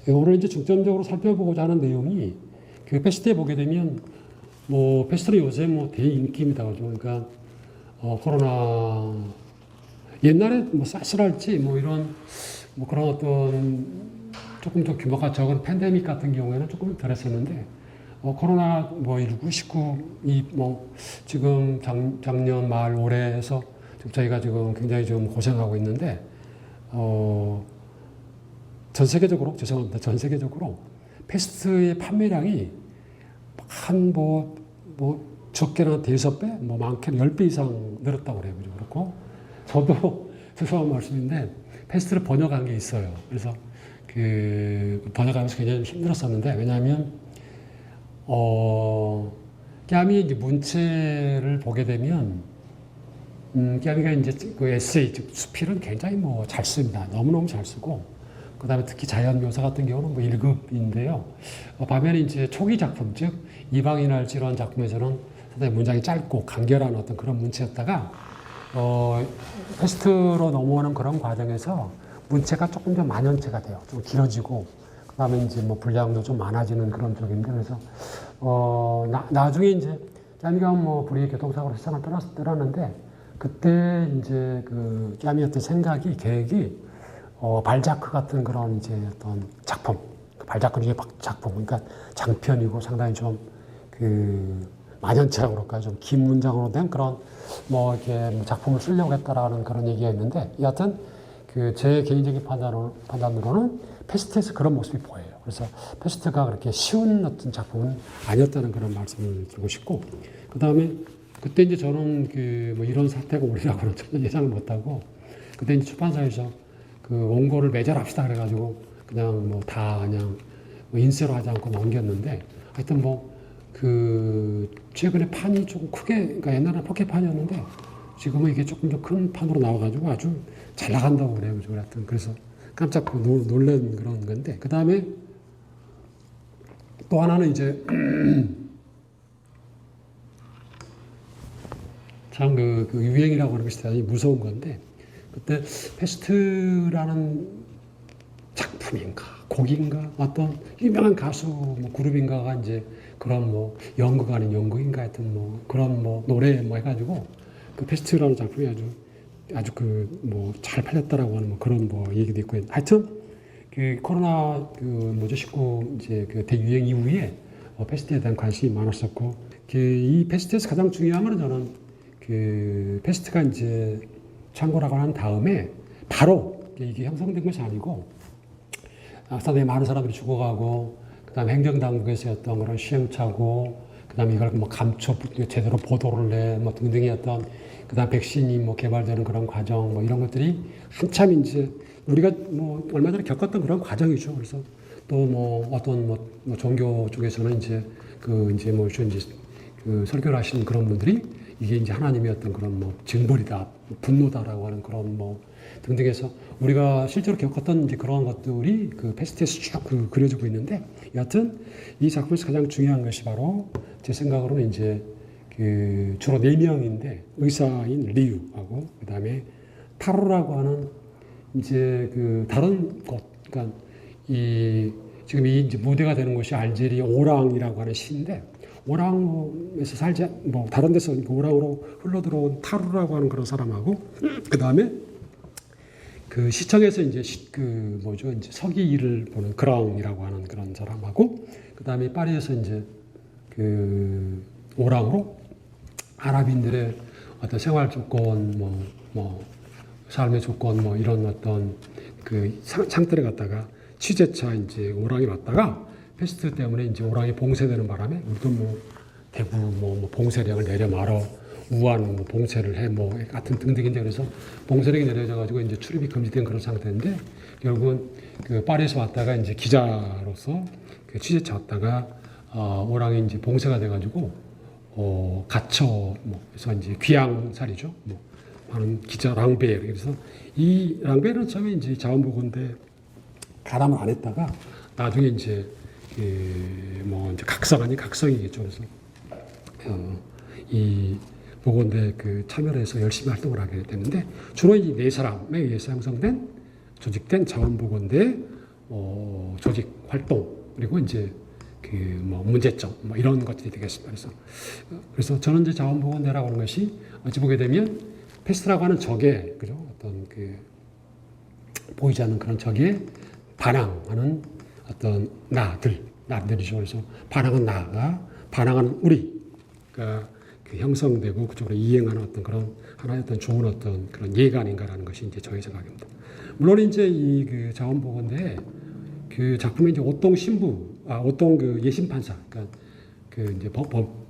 오늘 이제 중점적으로 살펴보고자 하는 내용이 그 패스트에 보게 되면 뭐 패스트는 요새 뭐 대인기입니다. 그러니까 코로나 옛날에 뭐 사스랄지 뭐 이런 뭐 그런 어떤 조금 더 규모가 적은 팬데믹 같은 경우에는 조금 덜했었는데 코로나 뭐 19이 뭐 지금 작년 말 올해에서 지금 저희가 지금 굉장히 좀 고생하고 있는데 전 세계적으로 죄송합니다. 전 세계적으로 패스트의 판매량이 한 뭐 적게는 5배, 뭐 많게는 10배 이상 늘었다고 그래요. 그렇고 저도 죄송한 말씀인데 패스트를 번역한 게 있어요. 그래서 그 번역하면서 굉장히 힘들었었는데 왜냐하면 깨미 이제 문체를 보게 되면 깨미가 이제 그 에세이 즉 수필은 굉장히 뭐 잘 씁니다. 너무너무 잘 쓰고 그다음에 특히 자연 묘사 같은 경우는 뭐 1급인데요. 반면에 이제 초기 작품 즉 이방인할지 이런 작품에서는 상당히 문장이 짧고 간결한 어떤 그런 문체였다가 패스트로 넘어오는 그런 과정에서 문체가 조금 더 만연체가 돼요. 좀 길어지고 그다음에 이제 뭐 분량도 좀 많아지는 그런 쪽인데 그래서 나중에 이제 깨미가 뭐 불의의 교통사고로 세상을 떠났는데 그때 이제 그 깨미였던 생각이 계획이 발자크 같은 그런 이제 어떤 작품, 발자크 중에 작품, 그러니까 장편이고 상당히 좀 그 만연체라고 그럴까요? 좀 긴 문장으로 된 그런 뭐 이렇게 작품을 쓰려고 했다라는 그런 얘기가 있는데 여하튼 그 제 개인적인 판단으로는 패스트에서 그런 모습이 보여요. 그래서 패스트가 그렇게 쉬운 어떤 작품은 아니었다는 그런 말씀을 드리고 싶고 그 다음에 그때 이제 저는 그 뭐 이런 사태가 오리라고는 전혀 예상을 못하고 그때 이제 출판사에서 그 원고를 매절합시다 그래가지고 그냥 뭐 다 그냥 뭐 인쇄로 하지 않고 넘겼는데 하여튼 뭐 그 최근에 판이 조금 크게 그러니까 옛날에는 포켓판이었는데 지금은 이게 조금 더 큰 판으로 나와가지고 아주 잘 나간다고 그래요. 하여튼 그래서 깜짝 놀란 그런 건데 그 다음에 또 하나는 이제 참 그 유행이라고 하는 것이 대단히 무서운 건데 그때 패스트라는 작품인가 곡인가 어떤 유명한 가수 뭐 그룹인가가 이제 그런 뭐 연극 아닌 연극인가 하여튼 뭐 그런 뭐 노래 뭐 해가지고 그 패스트라는 작품이 아주 그 뭐 잘 팔렸다라고 하는 뭐 그런 뭐 얘기도 있고 하여튼 그 코로나 그 뭐죠 19 이제 그 대유행 이후에 패스트에 대한 관심이 많았었고 그 이 패스트에서 가장 중요한 거는 저는 그 패스트가 이제 창고라고 한 다음에 바로 이게 형성된 것이 아니고 상당히 많은 사람들이 죽어가고 그다음에 행정당국에서 어떤 그런 시행착오 그다음에 이걸 뭐 감춰 제대로 보도를 내 뭐 등등의 어떤 그다음 백신이 뭐 개발되는 그런 과정 뭐 이런 것들이 한참 이제 우리가 뭐 얼마 전에 겪었던 그런 과정이죠. 그래서 또 뭐 어떤 뭐 종교 쪽에서는 이제 그 이제 뭐 이제 그 설교를 하시는 그런 분들이 이게 이제 하나님의 어떤 그런 뭐 징벌이다, 분노다라고 하는 그런 뭐 등등해서 우리가 실제로 겪었던 이제 그런 것들이 그 패스트에서 쭉 그려지고 있는데 여하튼 이 작품에서 가장 중요한 것이 바로 제 생각으로는 이제 그 주로 4명인데 의사인 리우하고 그 다음에 타로라고 하는 이제 그 다른 곳, 그러니까 이 지금 이 이제 무대가 되는 곳이 알제리 오랑이라고 하는 시인데 오랑에서 살지 뭐 다른 데서 오랑으로 흘러들어온 타루라고 하는 그런 사람하고 그 다음에 그 시청에서 이제 그 뭐죠 이제 서기를 보는 그랑이라고 하는 그런 사람하고 그 다음에 파리에서 이제 그 오랑으로 아랍인들의 어떤 생활 조건 뭐 삶의 조건 뭐 이런 어떤 그 상태를 갖다가 취재차 이제 오랑이 왔다가 패스트 때문에 이제 오랑이 봉쇄되는 바람에 우리도 뭐 대구 뭐 봉쇄령을 내려 말어 우한 뭐 봉쇄를 해 뭐 같은 등등인데 그래서 봉쇄령이 내려져 가지고 이제 출입이 금지된 그런 상태인데 결국은 그 파리에서 왔다가 이제 기자로서 그 취재차 왔다가 오랑이 이제 봉쇄가 돼 가지고 갇혀 뭐 그래서 이제 귀양살이죠 뭐 하는 기자 랑베 그래서 이 랑베는 처음에 이제 자원보건대 가담을 안 했다가 나중에 이제 뭐 이제 각성 아닌 각성이겠죠. 그래서 이 보건대 그 참여를 해서 열심히 활동을 하게 됐는데 주로 이 4사람에 의해서 형성된 조직된 자원보건대 조직 활동 그리고 이제 그 뭐 문제점 뭐 이런 것들이 되겠습니다. 그래서 저는 이제 자원보건대라고 하는 것이 어찌 보게 되면 패스트라고 하는 적의 그죠 어떤 그 보이지 않는 그런 적에 반항하는 어떤 나들이죠. 그래서 반항은 나가 반항하는 우리가 그 형성되고 그쪽으로 이행하는 어떤 그런 하나의 어떤 좋은 어떤 그런 예가 아닌가라는 것이 이제 저의 생각입니다. 물론 이제 이 그 자원보건대에 그 작품에 이제 오동 그 예심판사, 그러니까 그 이제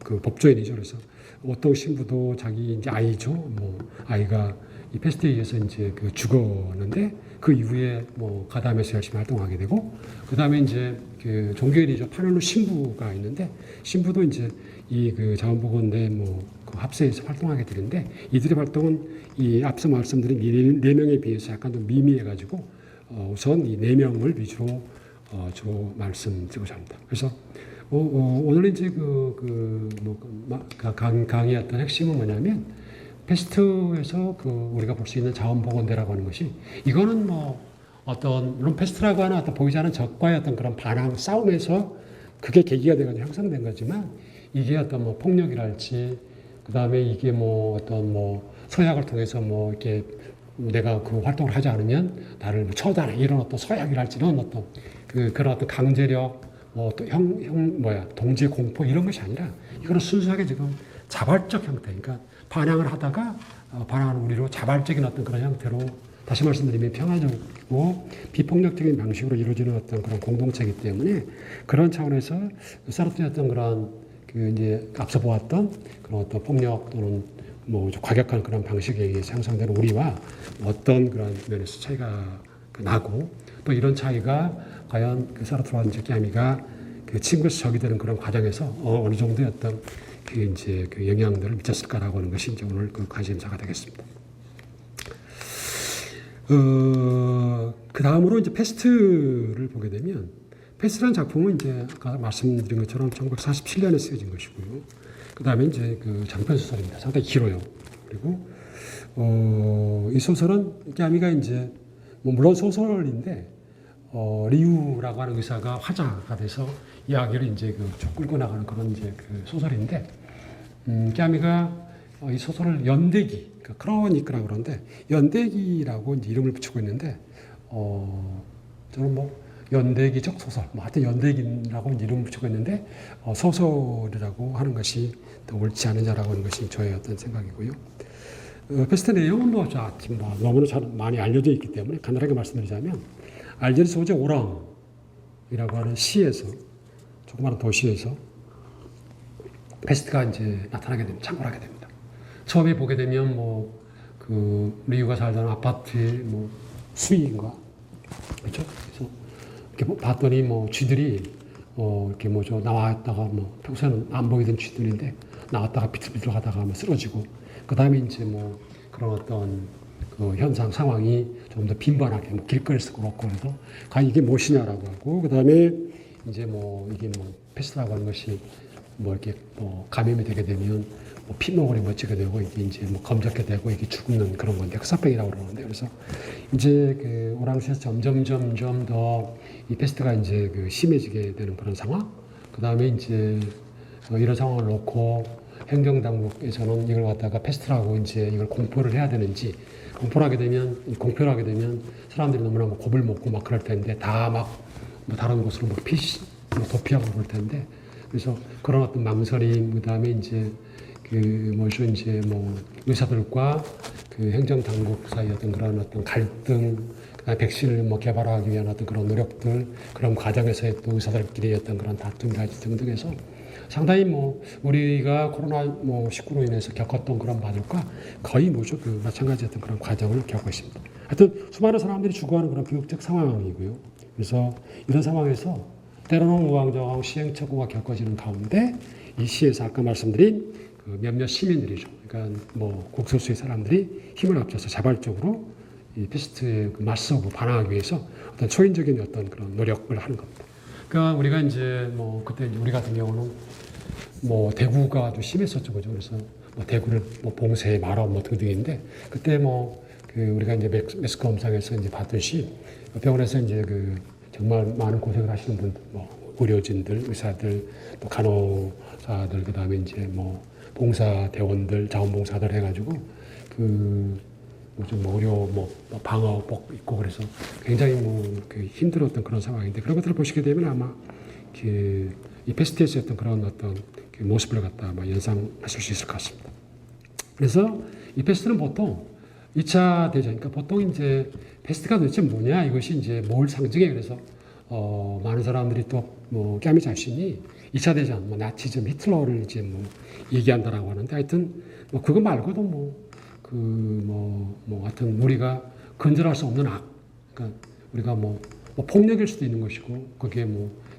그 법조인이죠. 그래서 오동 신부도 자기 이제 아이죠. 뭐 아이가 이 패스트에 의해서 이제 그 죽었는데 그 이후에 뭐 가담에서 열심히 활동하게 되고 그 다음에 이제 그 종교인이죠. 파넬로 신부가 있는데 신부도 이제 이 그 자원보건대 뭐그 합세에서 활동하게 되는데 이들의 활동은 이 앞서 말씀드린 이 네 명에 비해서 약간 좀 미미해가지고 우선 이 네 명을 위주로 주로 말씀드리고자 합니다. 그래서 오늘 이제 강의했던 핵심은 뭐냐면 패스트에서 그 우리가 볼 수 있는 자원보건대라고 하는 것이 이거는 뭐 어떤 물론 패스트라고 하는 어떤 보이지 않는 적과의 어떤 그런 반항 싸움에서 그게 계기가 되가지고 형성된 거지만 이게 어떤 뭐 폭력이랄지 그 다음에 이게 뭐 어떤 뭐 서약을 통해서 뭐 이렇게 내가 그 활동을 하지 않으면 나를 뭐 처단해 이런 어떤 서약이랄지 이런 어떤 그런 어떤 강제력 또 동지의 공포 이런 것이 아니라 이거는 순수하게 지금 자발적 형태 그러니까 반항을 하다가 반항하는 우리로 자발적인 어떤 그런 형태로 다시 말씀드리면 평화적이고 비폭력적인 방식으로 이루어지는 어떤 그런 공동체이기 때문에 그런 차원에서 사르트의 어떤 그런 그 이제 앞서 보았던 그런 어떤 폭력 또는 뭐 과격한 그런 방식에 의해서 형성되는 우리와 어떤 그런 면에서 차이가 나고 또 이런 차이가 과연 그 사르트와 이제 끼아미가 그 친구에서 적이 되는 그런 과정에서 어느 정도의 어떤 그 이제 그 영향들을 미쳤을까라고 하는 것이 이제 오늘 그 관심사가 되겠습니다. 그 다음으로 이제 패스트를 보게 되면 패스트라는 작품은 이제 아까 말씀드린 것처럼 1947년에 쓰여진 것이고요. 그 다음에 이제 그 장편 소설입니다. 상당히 길어요. 그리고 이 소설은 끼아미가 이제 뭐 물론 소설인데 리우라고 하는 의사가 화자가 돼서 이야기를 이제 쭉 끌고 나가는 그런 이제 그 소설인데 끼아미가 이 소설을 연대기, 그러니까 크로니크라고 그러는데 연대기라고 이제 이름을 붙이고 있는데 저는 뭐 연대기적 소설, 뭐 하여튼 연대기라고 이제 이름을 붙이고 있는데 소설이라고 하는 것이 더 옳지 않느냐라고 하는 것이 저의 어떤 생각이고요. 패스트 내용은 뭐 너무나 잘 많이 알려져 있기 때문에 간단하게 말씀드리자면 알제리 소재 오랑이라고 하는 시에서 조그마한 도시에서 패스트가 이제 나타나게 됩니다. 창궐하게 됩니다. 처음에 보게 되면 뭐 그 리우가 살던 아파트의 뭐 수위인가 그렇죠? 그래서 이렇게 봤더니 뭐 쥐들이 이렇게 뭐저 나왔다가 뭐 평소에는 안 보이던 쥐들인데 나왔다가 비틀비틀 하다가 뭐 쓰러지고 그 다음에 이제 뭐 그런 어떤 그 현상 상황이 좀 더 빈번하게 뭐 길거리에서 그렇고 그래서 과연 이게 무엇이냐라고 하고 그 다음에 이제 뭐 이게 뭐 패스트라고 하는 것이 뭐 이렇게 뭐 감염이 되게 되면 뭐 피멍울이 멋지게 되고 이게 이제 뭐 검적게 되고 이게 죽는 그런 건데 흑사병이라고 그러는데 그래서 이제 그 오랑시에서 점점 더 이 패스트가 이제 그 심해지게 되는 그런 상황 그 다음에 이제 이런 상황을 놓고 행정당국에서는 이걸 갖다가 패스트라고 이제 이걸 공표를 해야 되는지 공표를 하게 되면 사람들이 너무나 뭐 겁을 먹고 막 그럴 텐데 다 막 뭐 다른 곳으로 뭐 도피하고 그럴 텐데 그래서 그런 어떤 망설임 그다음에 이제 그 뭐죠 이제 뭐 의사들과 그 행정당국 사이 어떤 그런 어떤 갈등 그다음에 백신을 뭐 개발하기 위한 어떤 그런 노력들 그런 과정에서의 또 의사들끼리 어떤 그런 다툼이라든지 등등해서 상당히 뭐 우리가 코로나 뭐 19로 인해서 겪었던 그런 바들과 거의 뭐죠 그 마찬가지였던 그런 과정을 겪고 있습니다. 하여튼 수많은 사람들이 죽어가는 그런 비극적 상황이고요. 그래서 이런 상황에서 때로는 우왕좌왕 시행착오가 겪어지는 가운데 이 시에서 아까 말씀드린 그 몇몇 시민들이죠. 그러니까 뭐 국소수의 사람들이 힘을 합쳐서 자발적으로 이 패스트에 맞서고 반항하기 위해서 어떤 초인적인 어떤 그런 노력을 하는 겁니다. 그러니까 우리가 이제 뭐 그때 우리 같은 경우는 뭐 대구가 아주 심했었죠, 그죠? 그래서 뭐 대구를 뭐 봉쇄, 말아 뭐 등등인데 그때 뭐 그 우리가 이제 메스 검사에서 이제 봤듯이 병원에서 이제 그 정말 많은 고생을 하시는 분들, 뭐 의료진들, 의사들, 또 간호사들, 그다음에 이제 뭐 봉사대원들, 자원봉사들 해가지고 좀 의료 방어복 입고 그래서 굉장히 힘들었던 그런 상황인데 그런 것들을 보시게 되면 아마 이 패스트에서 어떤 그런 어떤 모습을 갖다 아마 연상하실 수 있을 것 같습니다. 그래서 이 패스트는 보통 2차 대전, 그러니까 보통 이제 패스트가 도대체 뭐냐, 이것이 이제 뭘 상징해. 그래서 많은 사람들이 또 까미 자신이 2차 대전, 나치즘, 히틀러를 이제 얘기한다라고 하는데 하여튼 그거 말고도 하여튼 우리가 건절할 수 없는 악, 그러니까 우리가 폭력일 수도 있는 것이고, 그게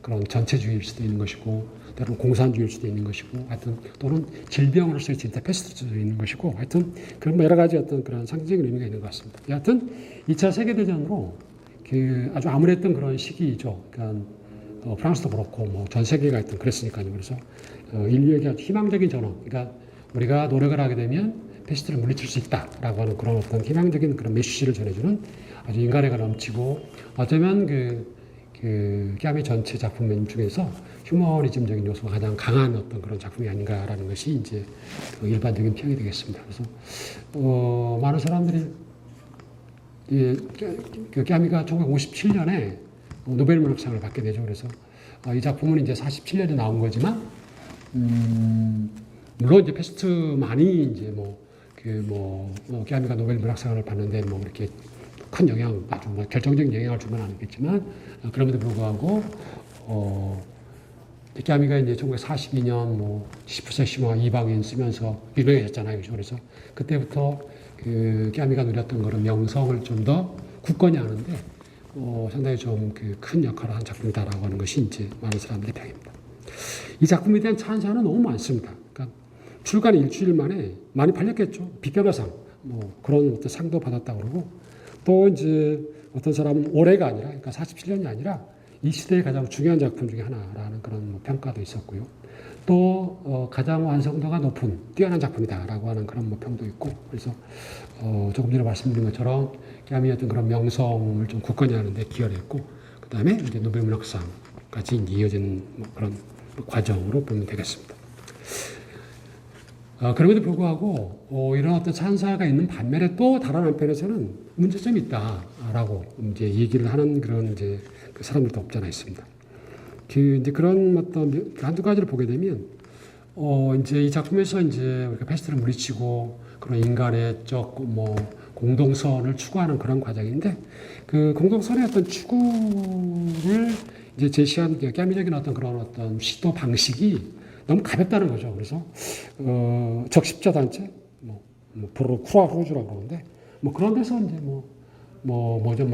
그런 전체주의일 수도 있는 것이고, 때로는 공산주의일 수도 있는 것이고, 하여튼 또는 질병으로서의 진짜 패스트일 수도 있는 것이고, 하여튼 그런 여러 가지 어떤 그런 상징적인 의미가 있는 것 같습니다. 여하튼 2차 세계대전으로 아주 암울했던 그런 시기이죠. 그러니까 프랑스도 그렇고 전 세계가 하여튼 그랬으니까요. 그래서 인류에게 아주 희망적인 전환, 그러니까 우리가 노력을 하게 되면 패스트를 물리칠 수 있다라고 하는 그런 어떤 희망적인 그런 메시지를 전해주는 아주 인간애가 넘치고 어쩌면 까미 전체 작품 중에서 휴머니즘적인 요소가 가장 강한 어떤 그런 작품이 아닌가라는 것이 이제 일반적인 평이 되겠습니다. 그래서 많은 사람들이 까미가 1957년에 노벨 문학상을 받게 되죠. 그래서 이 작품은 이제 47년에 나온 거지만 물론 이제 패스트만이 이제 까미가 노벨 문학상을 받는데 이렇게 큰 영향, 아주 결정적인 영향을 주면 아니겠지만 그럼에도 불구하고 까미가 이제 1942년 시프세 시모아 이방인 쓰면서 유명해졌잖아요. 그래서 그때부터 까미가 누렸던 그런 명성을 좀 더 굳건히 하는데 상당히 좀 큰 역할을 한 작품이다라고 하는 것이 이제 많은 사람들의 평입니다. 이 작품에 대한 찬사는 너무 많습니다. 그러니까 출간 일주일 만에 많이 팔렸겠죠. 빛변화상 그런 어떤 상도 받았다고 그러고, 또 이제 어떤 사람은 올해가 아니라, 그러니까 47년이 아니라 이 시대의 가장 중요한 작품 중에 하나라는 그런 평가도 있었고요. 또 가장 완성도가 높은 뛰어난 작품이다라고 하는 그런 평도 있고, 그래서 조금 전에 말씀드린 것처럼 까미의 어떤 그런 명성을 좀 굳건히 하는데 기여를 했고, 그 다음에 이제 노벨 문학상까지 이어진 그런 과정으로 보면 되겠습니다. 그럼에도 불구하고 이런 어떤 찬사가 있는 반면에 또 다른 한편에서는 문제점이 있다라고 이제 얘기를 하는 그런 이제 사람들도 없지 않아 있습니다. 이제 그런 어떤 한두 가지를 보게 되면 이제 이 작품에서 이제 우리가 패스트를 물리치고 그런 인간의 공동선을 추구하는 그런 과정인데, 그 공동선의 어떤 추구를 이제 제시한 까미적인 어떤 그런 어떤 시도 방식이 너무 가볍다는 거죠. 그래서 적십자 단체, 크루아루즈라고 그러는데 그런 데서 이제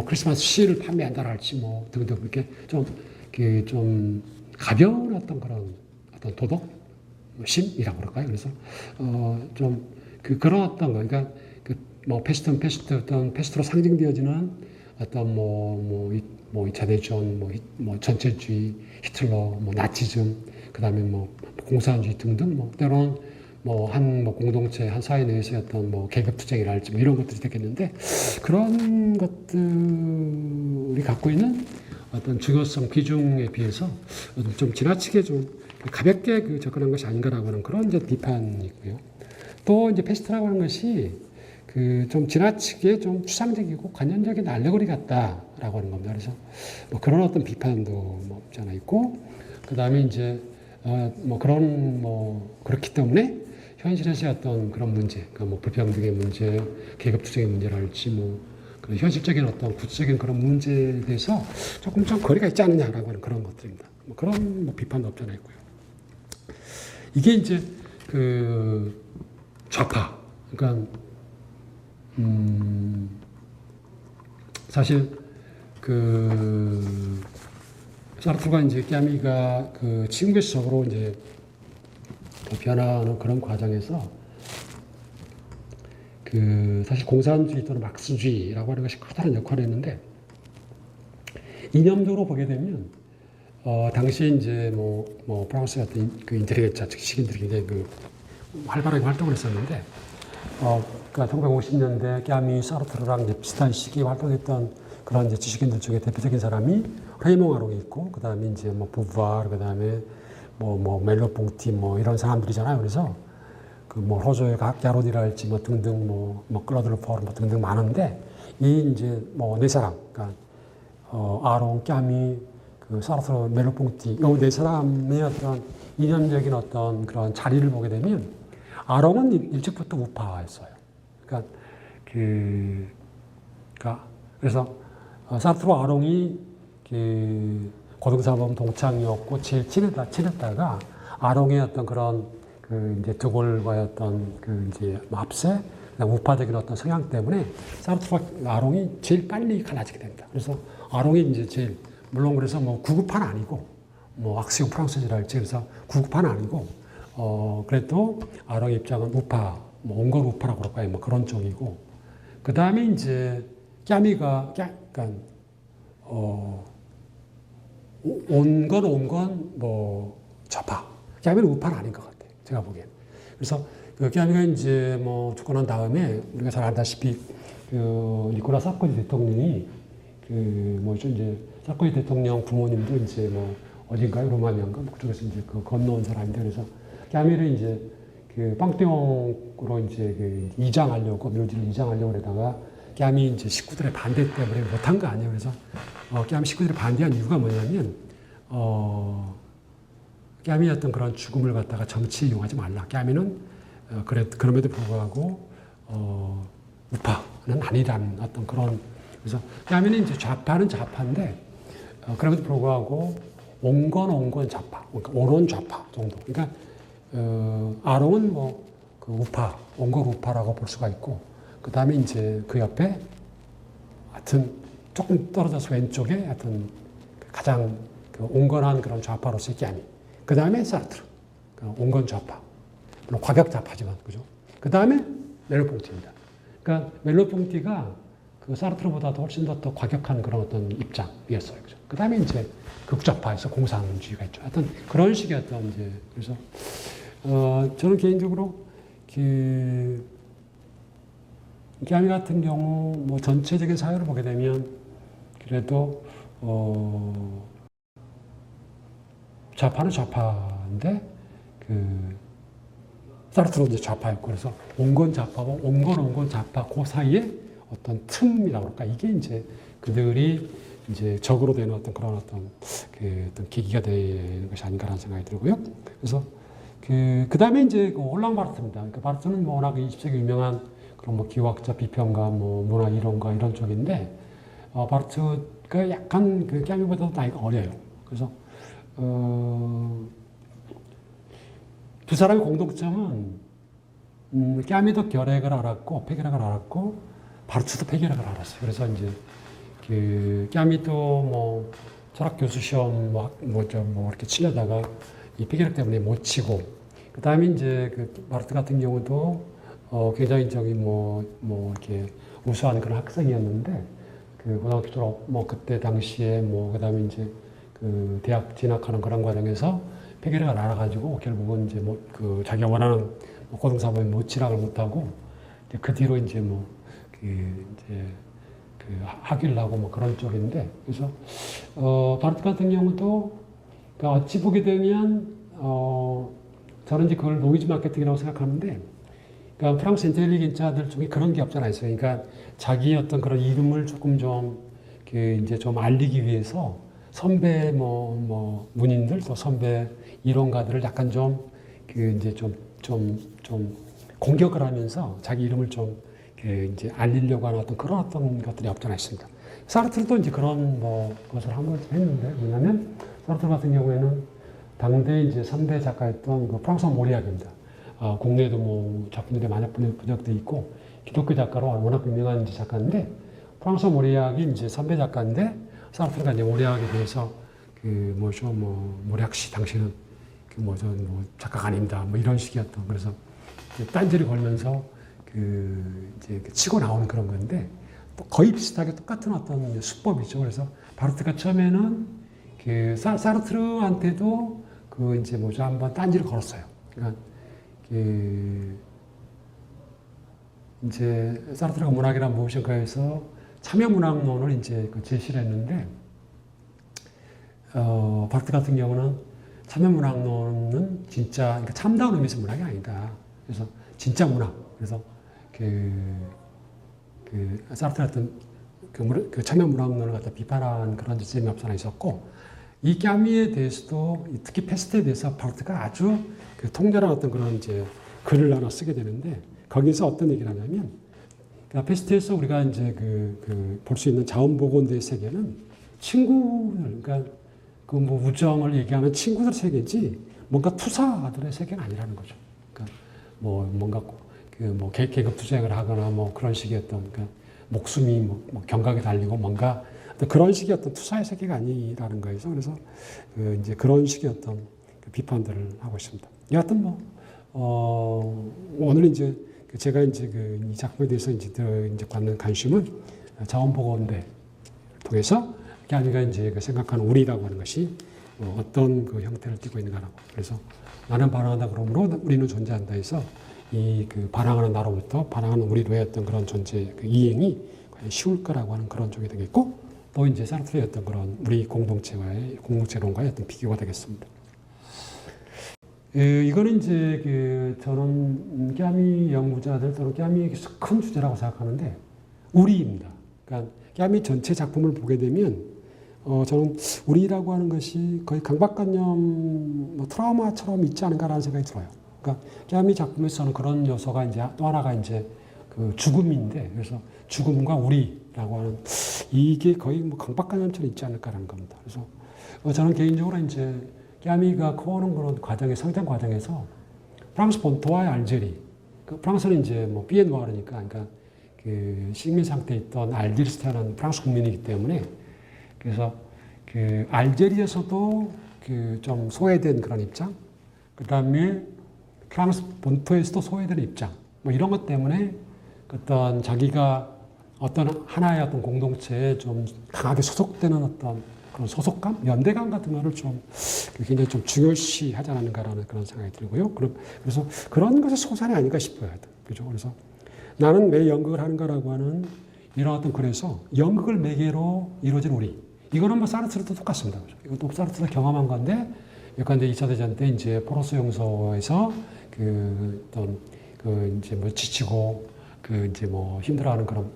크리스마스 시를 판매한다랄지 등등 이렇게 좀 가벼운 어떤 그런 어떤 도덕심이라고 그럴까요? 그래서 그런 어떤 거, 그러니까 패스트로 상징되어지는 어떤 2차 대전, 전체주의, 히틀러, 나치즘, 그 다음에 공산주의 등등, 때로는 한 공동체, 한 사회 내에서의 어떤 계급투쟁이랄지 이런 것들이 되겠는데, 그런 것들이 갖고 있는 어떤 중요성 비중에 비해서 좀 지나치게 좀 가볍게 접근한 것이 아닌가라고 하는 그런 이제 비판이고요. 또 이제 패스트라고 하는 것이 좀 지나치게 좀 추상적이고 관념적인 알레고리 같다라고 하는 겁니다. 그래서 그런 어떤 비판도 없지 않아 있고, 그 다음에 이제 그렇기 때문에 현실에서의 어떤 그런 문제, 그러니까 불평등의 문제, 계급투쟁의 문제랄지 그런 현실적인 어떤 구체적인 그런 문제에 대해서 조금 좀 거리가 있지 않느냐라고 하는 그런 것들입니다. 그런 비판도 없지 않아 있고요. 이게 이제 좌파, 그러니까 사실 사르트르가 이제 까미가 친구적으로 이제 변화하는 그런 과정에서 사실 공산주의 또는 막스주의라고 하는 것이 커다란 역할을 했는데, 이념적으로 보게 되면 당시에 이제 프랑스 같은 인텔리겐차 즉 식인들이 굉장히 활발하게 활동을 했었는데, 그러니까 1950년대 까미 사르트르랑 비슷한 시기에 활동했던 그런 이제 지식인들 중에 대표적인 사람이 레이몽 아롱이 있고, 그 다음에 이제 뭐 부부아르, 그 다음에 뭐 멜로퐁티 뭐 이런 사람들이잖아요. 그래서 그 뭐 호조의 각 야론이랄지 뭐 등등 뭐 클로드르포르 뭐 등등 많은데 이 이제 뭐 네 사람, 그러니까 아롱, 까미, 그 사르트르, 멜로퐁티 이 네 사람의 어떤 이념적인 어떤 그런 자리를 보게 되면 아롱은 일찍부터 우파였어요. 그러니까 그래서 사르트르와 아롱이 그 고등사범 동창이었고 제일 친했다가 아롱의 어떤 그런 그 이제 드골과의 어떤 그 이제 압세, 우파적인 어떤 성향 때문에 사르트르와 아롱이 제일 빨리 갈라지게 됩니다. 그래서 아롱이 이제 제일 물론 그래서 뭐 구급파는 아니고 뭐 악시오 프랑스지랄지 그래서 구급파는 아니고 그래도 아롱의 입장은 우파, 뭐 온건 우파라고 그럴까요? 뭐 그런 쪽이고 그 다음에 이제 까미가 약간 온건 뭐 좌파. 까미는 우파는 아닌 것 같아요. 제가 보기엔. 그래서 그 까미가 이제 뭐 죽고 난 다음에 우리가 잘 알다시피 그 니콜라 사르코지 대통령이 그 뭐죠 이제 사르코지 대통령 부모님도 이제 뭐 어딘가요 로마니아인가 뭐 그쪽에서 이제 그 건너온 사람인데 그래서 까미를 이제 그 빵떼용으로 이제 그 이장하려고 묘지를 이장하려고 그러다가 까미 이제 식구들의 반대 때문에 못한 거 아니에요. 그래서 까미 식구들이 반대한 이유가 뭐냐면 까미의 어떤 그런 죽음을 갖다가 정치에 이용하지 말라. 까미는 그럼에도 불구하고 우파는 아니라는 어떤 그런 그래서 까미는 이제 좌파는 좌파인데 그럼에도 불구하고 온건 좌파, 그러니까 오론 좌파 정도. 그러니까 아롱은 뭐 그 우파, 온건 우파라고 볼 수가 있고 그 다음에 이제 그 옆에 하여튼 조금 떨어져서 왼쪽에 하여튼 가장 그 온건한 그런 좌파로서의 까미. 그 다음에 사르트르, 온건 좌파. 물론 과격 좌파지만, 그죠? 그 다음에 멜로퐁티입니다. 그러니까 멜로퐁티가 그 사르트르보다도 훨씬 더 과격한 그런 어떤 입장이었어요. 그죠? 그 다음에 이제 극좌파에서 공산주의가 있죠. 하여튼 그런 식의 어떤 이제, 그래서, 저는 개인적으로 까미 같은 경우 뭐 전체적인 사회를 보게 되면 그래도 좌파는 좌파인데 그 사르트르도 이제 좌파였고 그래서 온건 좌파고 온건 좌파 그 사이에 어떤 틈이라고 할까 이게 이제 그들이 이제 적으로 되는 어떤 그런 어떤 계기가 되는 것이 아닌가라는 생각이 들고요. 그래서 그 다음에 이제 그 올랑 바르트입니다. 그러니까 바르트는 뭐 워낙 20세기 유명한 그런 뭐 기호학자, 비평가, 뭐 문화 이론가 이런 쪽인데 바르트가 약간 그 까미보다도 나이가 어려요. 그래서 두 사람의 공통점은 까미도 결핵을 알았고 폐결핵을 알았고 바르트도 폐결핵을 알았어요. 그래서 이제 그 까미도 뭐 철학 교수 시험 뭐 이렇게 치려다가 이 폐결핵 때문에 못 치고 그 다음에 이제 그 바르트 같은 경우도 굉장히 저기 뭐 이렇게 우수한 그런 학생이었는데 그 고등학교 졸업 뭐 그때 당시에 뭐 그다음에 이제 그 대학 진학하는 그런 과정에서 폐결핵을 알아가지고 결국은 이제 뭐 그 자기가 원하는 고등사범에 못 진학을 못하고 그 뒤로 이제 뭐 그 이제 그 학위를 하고 뭐 그런 쪽인데 그래서 바르트 같은 경우도 그러니까 어찌 보게 되면 저는 이제 그걸 노이즈 마케팅이라고 생각하는데 그러니까 프랑스 인텔리겐자들 중에 그런 게 없잖아요. 그러니까 자기 어떤 그런 이름을 조금 좀 이제 좀 알리기 위해서 선배 뭐 문인들 또 선배 이론가들을 약간 좀 이제 좀 공격을 하면서 자기 이름을 좀 이제 알리려고 하는 그런 어떤 것들이 없잖아 있습니다. 사르트르도 이제 그런 뭐 것을 한 번 했는데 뭐냐면 사르트르 같은 경우에는 당대 이제 3대 작가였던 그 프랑스와 모리아크입니다. 국내에도 뭐 작품들이 많이 분역돼 있고 기독교 작가로 워낙 유명한 작가인데 프랑스와 모리아크이 이제 3대 작가인데 사르트르가 이제 모리아크에 대해서 그 뭐죠 뭐 모리아크 씨 당신은 그 뭐죠 뭐 작가가 아닙니다 뭐 이런 식이었던 그래서 딴지를 걸면서 이제 치고 나오는 그런 건데 또 거의 비슷하게 똑같은 어떤 수법이죠. 그래서 바르트가 처음에는 그 사르트르한테도 그 이제 뭐죠 한번 딴지를 걸었어요. 그러니까 이제 사르트르가 문학이란 무엇인가에서 참여문학론을 이제 제시를 했는데, 바르트 같은 경우는 참여문학론은 진짜, 그러니까 참다운 의미에서 문학이 아니다. 그래서 진짜 문학. 그래서 사르트 같은 그 참여문학론을 갖다 비판한 그런 지점이 없잖아 있었고, 이 까미에 대해서도 특히 페스트에 대해서 바르트가 아주 통렬한 어떤 그런 이제 글을 하나 쓰게 되는데, 거기서 어떤 얘기를 하냐면, 그러니까 페스트에서 우리가 이제 볼 수 있는 자원보건대의 세계는 친구들, 그러니까 뭐 우정을 얘기하는 친구들 세계지, 뭔가 투사들의 세계는 아니라는 거죠. 그러니까 뭐 뭔가 뭐 계급 투쟁을 하거나 뭐 그런 식의 어떤 목숨이 뭐 경각에 달리고 뭔가 그런 식의 어떤 투사의 세계가 아니라는 거에서, 그래서 이제 그런 식의 어떤 비판들을 하고 있습니다. 여하튼 오늘 이제 제가 이제 이 작품에 대해서 이제 갖는 관심은 자원보건대 통해서 까미가 이제 생각하는 우리라고 하는 것이 어떤 형태를 띠고 있는가라고. 그래서 나는 반항한다 그러므로 우리는 존재한다 해서 이 반항하는 나로부터 반항하는 우리로의 어떤 그런 존재 이행이 과연 쉬울 거라고 하는 그런 쪽이 되겠고, 또 이제 사르트르의 어떤 그런 우리 공동체론과의 어떤 비교가 되겠습니다. 이거는 이제 저는 까미 연구자들 또는 까미의 큰 주제라고 생각하는데 우리입니다. 그러니까 까미 전체 작품을 보게 되면 저는 우리라고 하는 것이 거의 강박관념 트라우마처럼 있지 않은가라는 생각이 들어요. 그러니까 까미 작품에서는 그런 요소가 이제 또 하나가 이제 죽음인데, 그래서 죽음과 우리라고 하는 이게 거의 강박관념처럼 있지 않을까라는 겁니다. 그래서 저는 개인적으로 이제 까미가 커오는 그런 성장 과정에서 프랑스 본토와의 알제리, 프랑스는 이제 비엔누아르니까, 그러니까 식민 상태에 있던 알제리스타는 프랑스 국민이기 때문에, 그래서 알제리에서도 좀 소외된 그런 입장, 그 다음에 프랑스 본토에서도 소외된 입장, 이런 것 때문에 어떤 자기가 어떤 하나의 어떤 공동체에 좀 강하게 소속되는 어떤 그런 소속감, 연대감 같은 거를 좀 굉장히 좀 중요시 하지 않는가라는 그런 생각이 들고요. 그래서 그런 것의 소산이 아닌가 싶어요. 그죠? 그래서 나는 왜 연극을 하는가라고 하는 이런 어떤, 그래서 연극을 매개로 이루어진 우리. 이거는 사르트르도 똑같습니다. 그죠? 이것도 사르트르가 경험한 건데, 약간 이제 2차 대전 때 이제 포로스 용소에서 이제 지치고 이제 힘들어하는 그런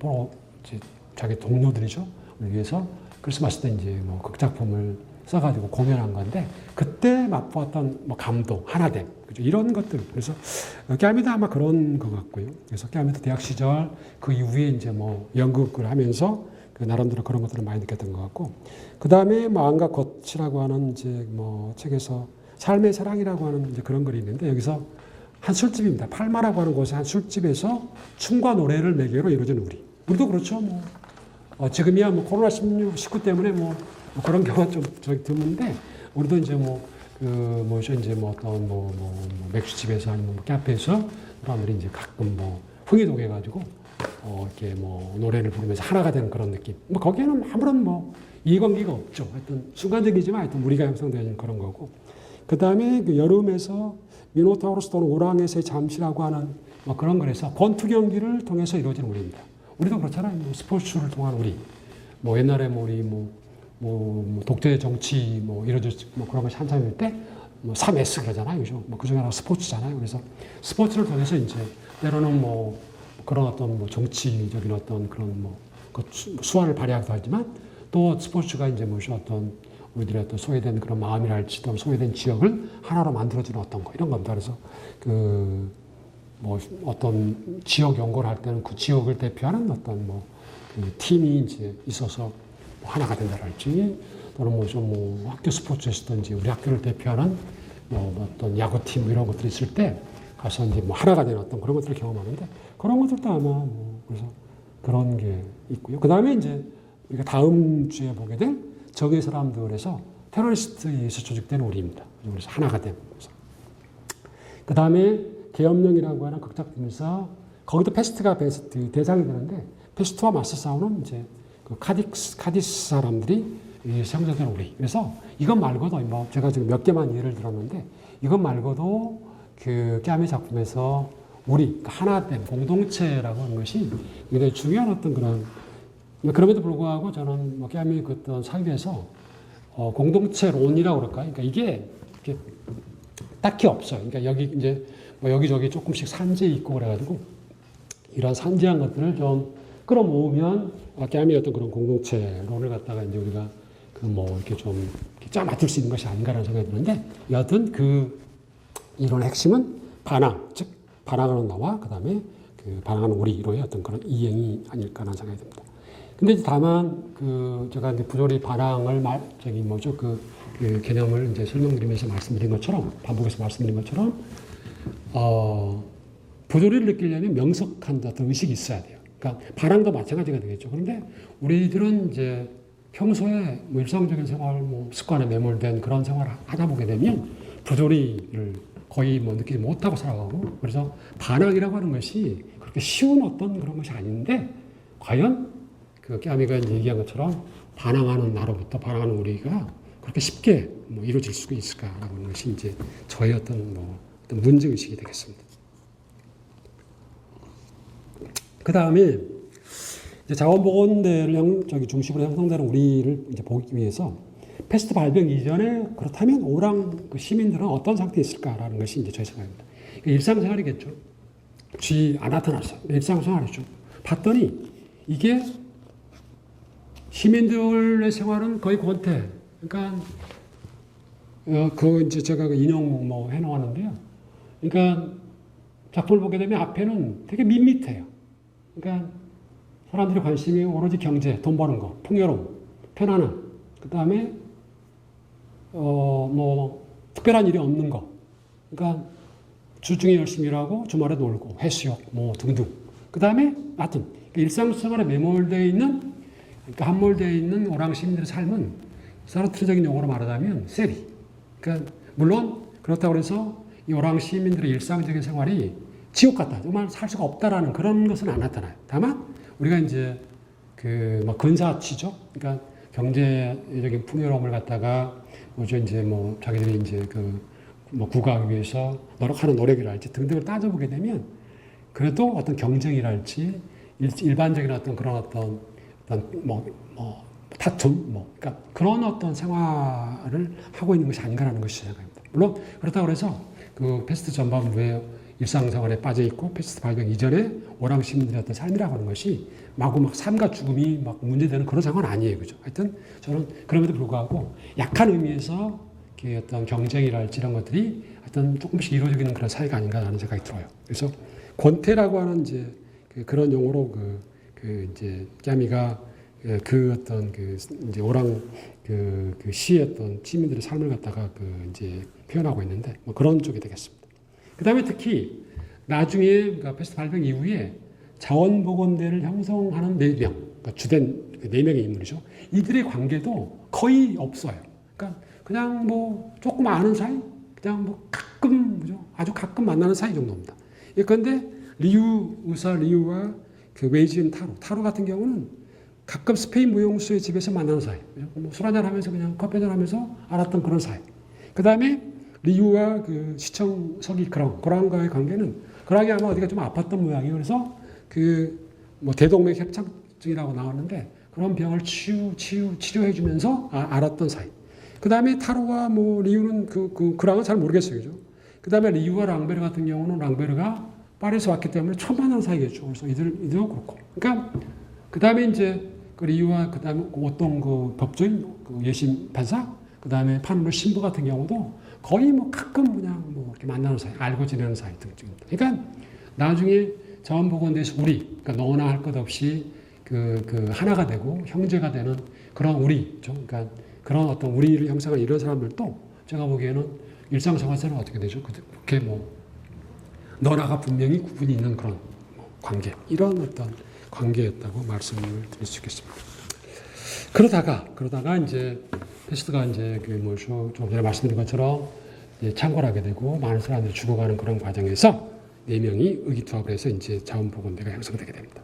자기 동료들이죠. 위해서 크리스마스 때 이제 극작품을 써가지고 공연한 건데, 그때 맛보았던 감동, 하나됨, 그죠? 이런 것들. 그래서 까미도 아마 그런 것 같고요. 그래서 까미도 대학 시절 그 이후에 이제 연극을 하면서 나름대로 그런 것들을 많이 느꼈던 것 같고, 그 다음에 마음과 겉이라고 하는 이제 책에서 삶의 사랑이라고 하는 이제 그런 글이 있는데, 여기서 한 술집입니다. 팔마라고 하는 곳의 한 술집에서 춤과 노래를 매개로 이루어진 우리. 우리도 그렇죠. 지금이야 코로나19 때문에 그런 경우가 좀 드문데, 우리도 이제 어떤 맥주집에서 아니면 카페에서 사람들이 이제 가끔 흥이 돋아가지고 이렇게 노래를 부르면서 하나가 되는 그런 느낌. 거기에는 아무런 이해관계가 없죠. 하여튼 순간적이지만 하여튼 우리가 형성되는 그런 거고. 그 다음에 여름에서 미노타우로스 또는 오랑에서의 잠시라고 하는 그런 거에서 권투 경기를 통해서 이루어지는 우리입니다. 우리도 그렇잖아요. 스포츠를 통한 우리. 옛날에 우리 독재 정치 이루어질 그런 것이 한참일 때 3S 그러잖아요. 그죠? 그 중에 하나가 스포츠잖아요. 그래서 스포츠를 통해서 이제 때로는 그런 어떤 정치적인 어떤 그런 수완을 발휘하기도 하지만, 또 스포츠가 이제 어떤 우리들의 어떤 소외된 그런 마음이랄지, 또 소외된 지역을 하나로 만들어주는 어떤 거, 이런 겁니다. 그래서 어떤 지역 연구를 할 때는 그 지역을 대표하는 어떤 팀이 이제 있어서 하나가 된다랄지, 또는 학교 스포츠에서든지 우리 학교를 대표하는 어떤 야구팀 이런 것들이 있을 때 가서 이제 하나가 되는 어떤 그런 것들을 경험하는데, 그런 것들도 아마 그래서 그런 게 있고요. 그 다음에 이제 우리가 다음 주에 보게 될 적의 사람들에서 테러리스트에 의해서 조직된 우리입니다. 그래서 하나가 된. 그 다음에 계엄령이라고 하는 극작품에서 거기도 페스트가 대상이 되는데, 페스트와 맞서 싸우는 이제 카디스 사람들이 형성된 우리. 그래서 이것 말고도 제가 지금 몇 개만 예를 들었는데, 이것 말고도 까미 작품에서 우리 하나된 공동체라고 하는 것이 굉장히 중요한 어떤 그런 그럼에도 불구하고 저는 뭐 깨암이 그 어떤 사회에서 공동체론이라고 그럴까? 그러니까 이게 딱히 없어요. 그러니까 여기 이제 뭐 여기저기 조금씩 산재 있고 그래가지고 이런 산재한 것들을 좀 끌어모으면 깨암이 어떤 그런 공동체론을 갖다가 이제 우리가 그 뭐 이렇게 좀 짜맞출 수 있는 것이 아닌가라는 생각이 드는데 여하튼 그 이론의 핵심은 반항, 즉 반항하는 나와 그다음에 그 반항하는 우리로의 어떤 그런 이행이 아닐까라는 생각이 듭니다. 근데 다만 그 제가 이제 부조리 반항을 그 개념을 이제 설명드리면서 말씀드린 것처럼 반복해서 말씀드린 것처럼 부조리를 느끼려면 명석한 어떤 의식이 있어야 돼요. 그러니까 반항도 마찬가지가 되겠죠. 그런데 우리들은 이제 평소에 뭐 일상적인 생활, 뭐 습관에 매몰된 그런 생활을 하다 보게 되면 부조리를 거의 뭐 느끼지 못하고 살아가고 그래서 반항이라고 하는 것이 그렇게 쉬운 어떤 그런 것이 아닌데 과연 그 깨암이가 얘기한 것처럼 반항하는 나로부터 반항하는 우리가 그렇게 쉽게 뭐 이루어질 수가 있을까라고 하는 것이 이제 저의 어떤 문제 의식이 되겠습니다. 그 다음에 자원보건대를 중심으로 형성되는 우리를 이제 보기 위해서 패스트 발병 이전에 그렇다면 오랑 그 시민들은 어떤 상태에 있을까라는 것이 이제 저의 생각입니다. 일상생활이겠죠. 쥐 안 나타났어. 일상생활이죠. 봤더니 이게 시민들의 생활은 거의 권태. 그러니까 그 이제 제가 그 인용 뭐 해놓았는데요. 그러니까 작품을 보게 되면 앞에는 되게 밋밋해요. 그러니까 사람들의 관심이 오로지 경제, 돈 버는 거, 풍요로움, 편안함, 그 다음에 뭐 특별한 일이 없는 거. 그러니까 주중에 열심히 일하고 주말에 놀고 해수욕 뭐 등등. 그 다음에 하여튼 일상생활에 매몰되어 있는 그러니까 함몰되어 있는 오랑 시민들의 삶은 사르트르적인 용어로 말하자면 세리. 그러니까 물론 그렇다고 해서 이 오랑 시민들의 일상적인 생활이 지옥 같다, 정말 살 수가 없다라는 그런 것은 안 나타나요. 다만 우리가 이제 그 뭐 근사치죠. 그러니까 경제적인 풍요로움을 갖다가 뭐죠 이제 뭐 자기들이 이제 그 뭐 구가하기 위해서 노력하는 노력이랄지 등등을 따져보게 되면 그래도 어떤 경쟁이랄지 일반적인 어떤 그런 어떤 다툼 그러니까 그런 어떤 생활을 하고 있는 것이 아닌가라는 것이 생각합니다. 물론 그렇다고 해서 그 패스트 전반부에 일상생활에 빠져 있고 패스트 발병 이전에 오랑 시민들의 어떤 삶이라고 하는 것이 마구 막 삶과 죽음이 막 문제되는 그런 상황은 아니에요, 그죠? 하여튼 저는 그럼에도 불구하고 약한 의미에서 어떤 경쟁이랄지 이런 것들이 하여튼 조금씩 이루어지는 그런 사회가 아닌가라는 생각이 들어요. 그래서 권태라고 하는 이제 그런 용어로 이제 깨암이가 그 어떤 이제 오랑 그 시의 어떤 시민들의 삶을 갖다가 이제 표현하고 있는데 뭐 그런 쪽이 되겠습니다. 그 다음에 특히 나중에 그러니까 패스트 발병 이후에 자원보건대를 형성하는 4명, 그러니까 주된 4명의 인물이죠. 이들의 관계도 거의 없어요. 그러니까 그냥 뭐 조금 아는 사이, 그냥 뭐 가끔 그죠? 아주 가끔 만나는 사이 정도입니다. 그런데 리우와 그 웨이지인 타로 같은 경우는 가끔 스페인 무용수의 집에서 만나는 사이, 뭐 술 한잔 하면서 그냥 커피 한잔 하면서 알았던 그런 사이. 그 다음에 리우와 그 시청석이 그랑과의 관계는 그랑이 아마 어디가 좀 아팠던 모양이에요. 그래서 그 뭐 대동맥 협착증이라고 나왔는데 그런 병을 치료해주면서 알았던 사이. 그 다음에 타로와 뭐 리우는 그랑은 잘 모르겠어요, 그죠? 그 다음에 리우와 랑베르 같은 경우는 랑베르가 파리에서 왔기 때문에 처음 만난 사이겠죠. 그래서 이들도 그렇고. 그러니까 그 다음에 이제 그 리우와 그 다음에 어떤 그 법조인, 그 예심 판사, 그 다음에 판으로 신부 같은 경우도 거의 뭐 가끔 그냥 뭐 이렇게 만나는 사이, 알고 지내는 사이 등등입니다. 그러니까 나중에 자원보건대에서 그러니까 너나 할 것 없이 하나가 되고 형제가 되는 그런 우리죠. 그러니까 그런 어떤 우리를 형성한 이런 사람들도 제가 보기에는 일상생활에서는 어떻게 되죠? 그렇게 뭐 너나가 분명히 구분이 있는 그런 관계, 이런 어떤 관계였다고 말씀을 드릴 수 있겠습니다. 그러다가 이제 패스트가 이제 좀 전에 말씀드린 것처럼 이제 창궐 하게 되고 많은 사람들이 죽어가는 그런 과정에서 4명이 의기투합을 해서 이제 자원보건대가 형성되게 됩니다.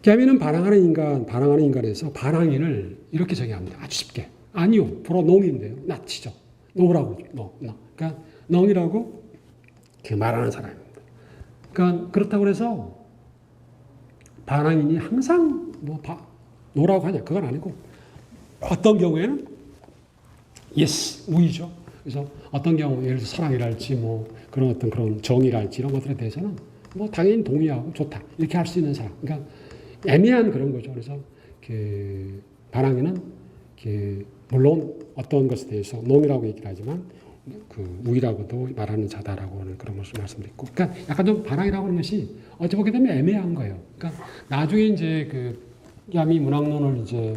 깨암이는 반항하는 인간에서 반항인을 이렇게 정의합니다. 아주 쉽게. 아니요, 보러 농인데요. 나치죠. 노라고, 그러니까 농이라고 말하는 사람입니다. 그러니까 그렇다고 해서 반항인이 항상 뭐 노라고 하냐 그건 아니고 어떤 경우에는 yes 우이죠. 그래서 어떤 경우 예를 들어 사랑이랄지 뭐 그런 어떤 그런 정의랄지 이런 것들에 대해서는 뭐 당연히 동의하고 좋다 이렇게 할 수 있는 사람. 그러니까 애매한 그런 거죠. 그래서 그 반항인은 그 물론 어떤 것에 대해서 농이라고 얘기를 하지만 그 우이라고도 말하는 자다라고 하는 그런 것을 말씀드렸고, 그러니까 약간 좀 반항이라고 하는 것이 어찌 보게 되면 애매한 거예요. 그러니까 나중에 이제 그 야미 문학론을 이제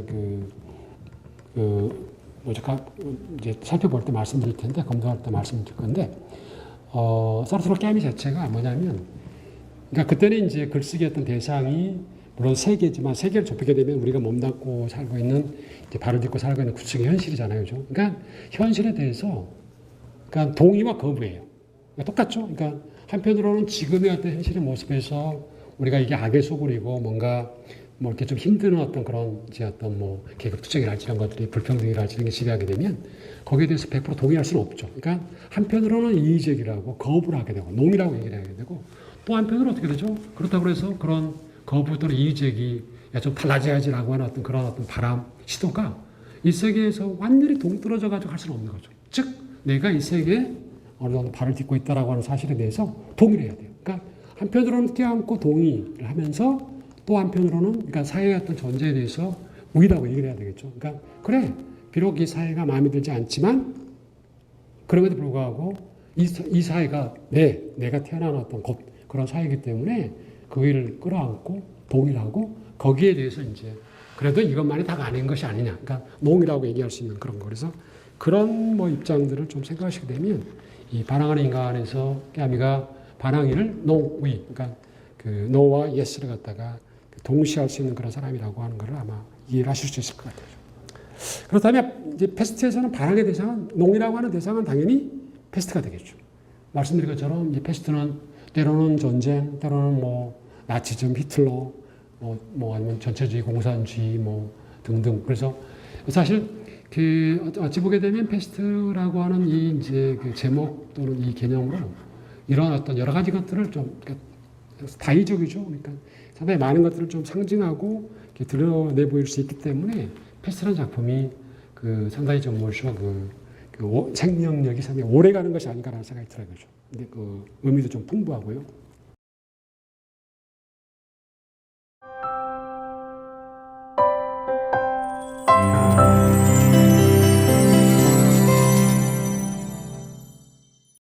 이제 살펴볼 때 말씀드릴 텐데 검토할 때 말씀드릴 건데 사르트르 깨미 자체가 뭐냐면, 그러니까 그때는 이제 글쓰기 했던 대상이 물론 세계지만 세계를 좁히게 되면 우리가 몸담고 살고 있는 이제 발을 딛고 살고 있는 구층의 현실이잖아요, 그죠? 그러니까 현실에 대해서 그러니까 동의와 거부예요. 그러니까 똑같죠. 그러니까 한편으로는 지금의 어떤 현실의 모습에서 우리가 이게 악의 소굴이고 뭔가 뭐 이렇게 좀 힘든 어떤 그런 이제 어떤 뭐 계급 투쟁이랄지 이런 것들이 불평등이랄지 이런 게 지배하게 되면 거기에 대해서 100% 동의할 수는 없죠. 그러니까 한편으로는 이의제기라고 거부를 하게 되고 농이라고 얘기를 하게 되고 또 한편으로는 어떻게 되죠? 그렇다고 해서 그런 거부 또는 이의제기 좀 달라져야지라고 하는 어떤 그런 어떤 바람 시도가 이 세계에서 완전히 동떨어져 가지고 할 수는 없는 거죠. 즉 내가 이 세계에 어느 정도 발을 딛고 있다라고 하는 사실에 대해서 동의를 해야 돼요. 그러니까 한편으로는 껴안고 동의를 하면서 또 한편으로는 그러니까 사회의 어떤 존재에 대해서 우위라고 얘기를 해야 되겠죠. 그러니까 그래 비록 이 사회가 마음에 들지 않지만 그럼에도 불구하고 이 사회가 내가 태어난 어떤 그런 사회이기 때문에 그 일을 끌어안고 동의를 하고 거기에 대해서 이제 그래도 이것만이 다가 아닌 것이 아니냐. 그러니까 농이라고 얘기할 수 있는 그런 거. 그래서 그런 뭐 입장들을 좀 생각하시게 되면 이 반항하는 인간에서 깨아미가 반항이를 농의, 그러니까 그 no와 yes를 갖다가 동시에 할 수 있는 그런 사람이라고 하는 것을 아마 이해를 하실 수 있을 것 같아요. 그렇다면 이제 패스트에서는 반항의 대상은 농이라고 하는 대상은 당연히 패스트가 되겠죠. 말씀드린 것처럼 이제 패스트는 때로는 전쟁, 때로는 뭐 나치즘, 히틀러, 뭐 아니면 전체주의, 공산주의 뭐 등등. 그래서 사실 그 어찌 보게 되면 패스트라고 하는 이 이제 그 제목 또는 이 개념으로 이런 어떤 여러 가지 것들을 좀 그러니까 다의적이죠. 그러니까 상당히 많은 것들을 좀 상징하고 이렇게 드러내 보일 수 있기 때문에 패스트라는 작품이 그 상당히 좀 뭐죠 그 생명력이 상당히 오래 가는 것이 아닌가라는 생각이 들어요. 그죠? 근데 그 의미도 좀 풍부하고요.